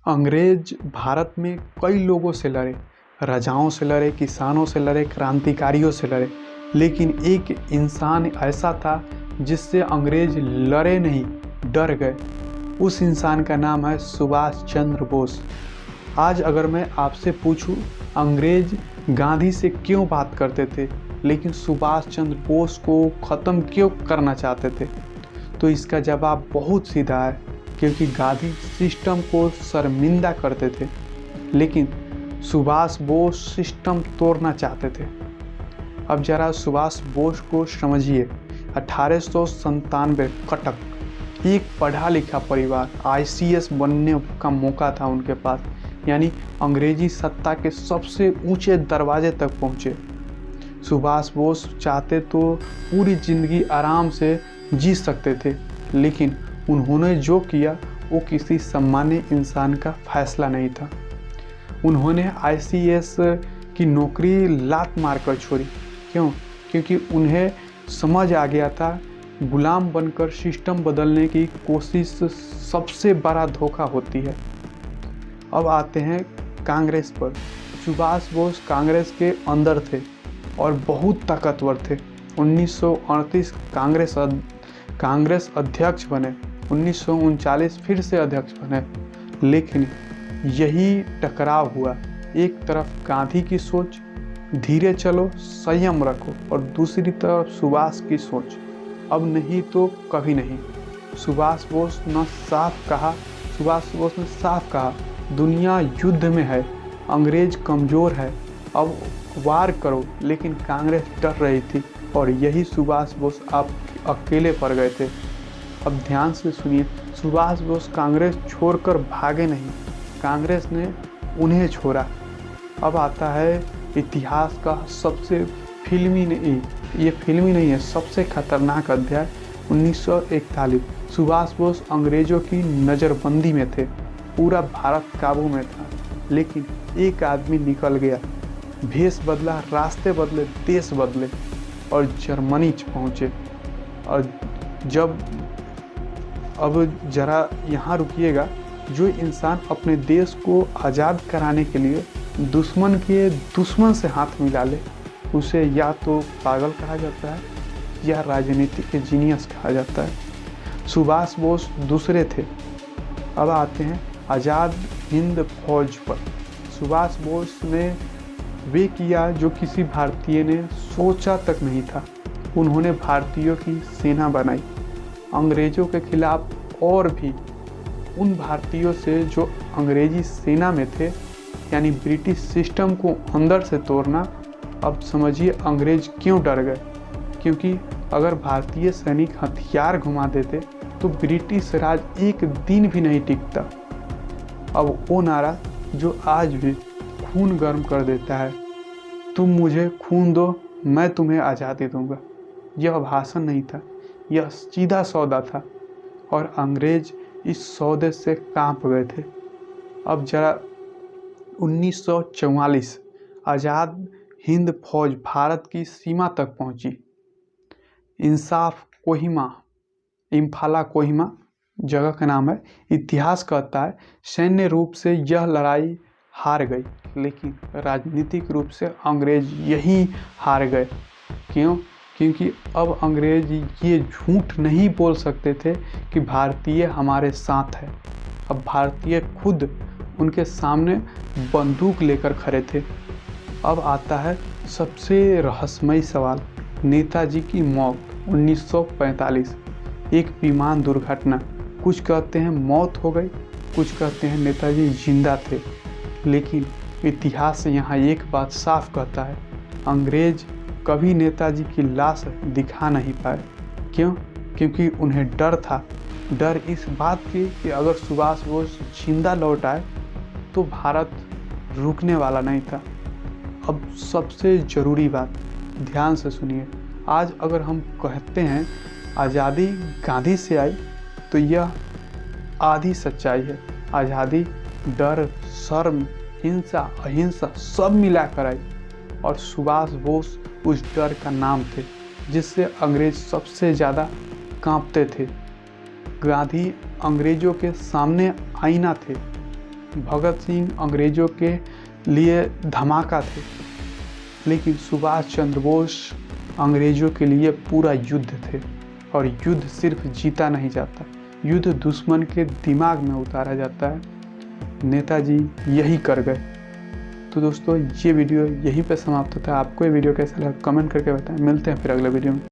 अंग्रेज भारत में कई लोगों से लड़े, राजाओं से लड़े, किसानों से लड़े, क्रांतिकारियों से लड़े, लेकिन एक इंसान ऐसा था जिससे अंग्रेज लड़े नहीं, डर गए। उस इंसान का नाम है सुभाष चंद्र बोस। आज अगर मैं आपसे पूछूं अंग्रेज गांधी से क्यों बात करते थे लेकिन सुभाष चंद्र बोस को ख़त्म क्यों करना चाहते थे, तो इसका जवाब बहुत सीधा है, क्योंकि गांधी सिस्टम को शर्मिंदा करते थे लेकिन सुभाष बोस सिस्टम तोड़ना चाहते थे। अब जरा सुभाष बोस को समझिए। 1897 कटक, एक पढ़ा लिखा परिवार, आईसीएस बनने का मौका था उनके पास, यानी अंग्रेजी सत्ता के सबसे ऊंचे दरवाजे तक पहुंचे। सुभाष बोस चाहते तो पूरी जिंदगी आराम से जी सकते थे, लेकिन उन्होंने जो किया वो किसी सामान्य इंसान का फैसला नहीं था। उन्होंने आईसीएस की नौकरी लात मारकर छोड़ी। क्यों? क्योंकि उन्हें समझ आ गया था गुलाम बनकर सिस्टम बदलने की कोशिश सबसे बड़ा धोखा होती है। अब आते हैं कांग्रेस पर। सुभाष बोस कांग्रेस के अंदर थे और बहुत ताकतवर थे। 1938 कांग्रेस अध्यक्ष बने, 1939 फिर से अध्यक्ष बने, लेकिन यही टकराव हुआ। एक तरफ गांधी की सोच, धीरे चलो, संयम रखो, और दूसरी तरफ सुभाष की सोच, अब नहीं तो कभी नहीं। सुभाष बोस ने साफ कहा दुनिया युद्ध में है, अंग्रेज कमज़ोर है, अब वार करो। लेकिन कांग्रेस डर रही थी और यही सुभाष बोस आप अकेले पड़ गए थे। अब ध्यान से सुनिए, सुभाष बोस कांग्रेस छोड़कर भागे नहीं, कांग्रेस ने उन्हें छोड़ा। अब आता है इतिहास का सबसे फिल्मी नहीं है, सबसे खतरनाक अध्याय। 1941 सुभाष बोस अंग्रेजों की नज़रबंदी में थे, पूरा भारत काबू में था, लेकिन एक आदमी निकल गया, भेष बदला, रास्ते बदले, देश बदले और जर्मनी पहुँचे। और अब जरा यहाँ रुकिएगा, जो इंसान अपने देश को आज़ाद कराने के लिए दुश्मन से हाथ मिला ले, उसे या तो पागल कहा जाता है या राजनीतिक जीनियस कहा जाता है। सुभाष बोस दूसरे थे। अब आते हैं आज़ाद हिंद फौज पर। सुभाष बोस ने वे किया जो किसी भारतीय ने सोचा तक नहीं था। उन्होंने भारतीयों की सेना बनाई, अंग्रेजों के खिलाफ, और भी उन भारतीयों से जो अंग्रेजी सेना में थे, यानी ब्रिटिश सिस्टम को अंदर से तोड़ना। अब समझिए अंग्रेज क्यों डर गए, क्योंकि अगर भारतीय सैनिक हथियार घुमा देते तो ब्रिटिश राज एक दिन भी नहीं टिकता। अब वो नारा जो आज भी खून गर्म कर देता है, तुम मुझे खून दो, मैं तुम्हें आज़ादी दूंगा, यह भाषण नहीं था, यह सीधा सौदा था, और अंग्रेज इस सौदे से कांप गए थे। अब जरा 1944 आज़ाद हिंद फौज भारत की सीमा तक पहुंची। इम्फाला कोहिमा जगह का नाम है। इतिहास कहता है सैन्य रूप से यह लड़ाई हार गई, लेकिन राजनीतिक रूप से अंग्रेज यही हार गए। क्यों? क्योंकि अब अंग्रेज ये झूठ नहीं बोल सकते थे कि भारतीय हमारे साथ है। अब भारतीय खुद उनके सामने बंदूक लेकर खड़े थे। अब आता है सबसे रहस्यमयी सवाल, नेताजी की मौत 1945, एक विमान दुर्घटना। कुछ कहते हैं मौत हो गई, कुछ कहते हैं नेताजी जिंदा थे, लेकिन इतिहास यहाँ एक बात साफ कहता है, अंग्रेज कभी नेताजी की लाश दिखा नहीं पाए। क्यों? क्योंकि उन्हें डर था, डर इस बात की कि अगर सुभाष बोस जिंदा लौट आए तो भारत रुकने वाला नहीं था। अब सबसे ज़रूरी बात, ध्यान से सुनिए, आज अगर हम कहते हैं आज़ादी गांधी से आई, तो यह आधी सच्चाई है। आज़ादी डर, शर्म, हिंसा, अहिंसा सब मिलाकर आई, और सुभाष बोस उस डर का नाम थे जिससे अंग्रेज सबसे ज़्यादा कांपते थे। गांधी अंग्रेजों के सामने आईना थे, भगत सिंह अंग्रेज़ों के लिए धमाका थे, लेकिन सुभाष चंद्र बोस अंग्रेज़ों के लिए पूरा युद्ध थे। और युद्ध सिर्फ जीता नहीं जाता, युद्ध दुश्मन के दिमाग में उतारा जाता है। नेताजी यही कर गए। तो दोस्तों ये वीडियो यहीं पे समाप्त होता है। आपको ये वीडियो कैसा लगा कमेंट करके बताएं। मिलते हैं फिर अगले वीडियो में।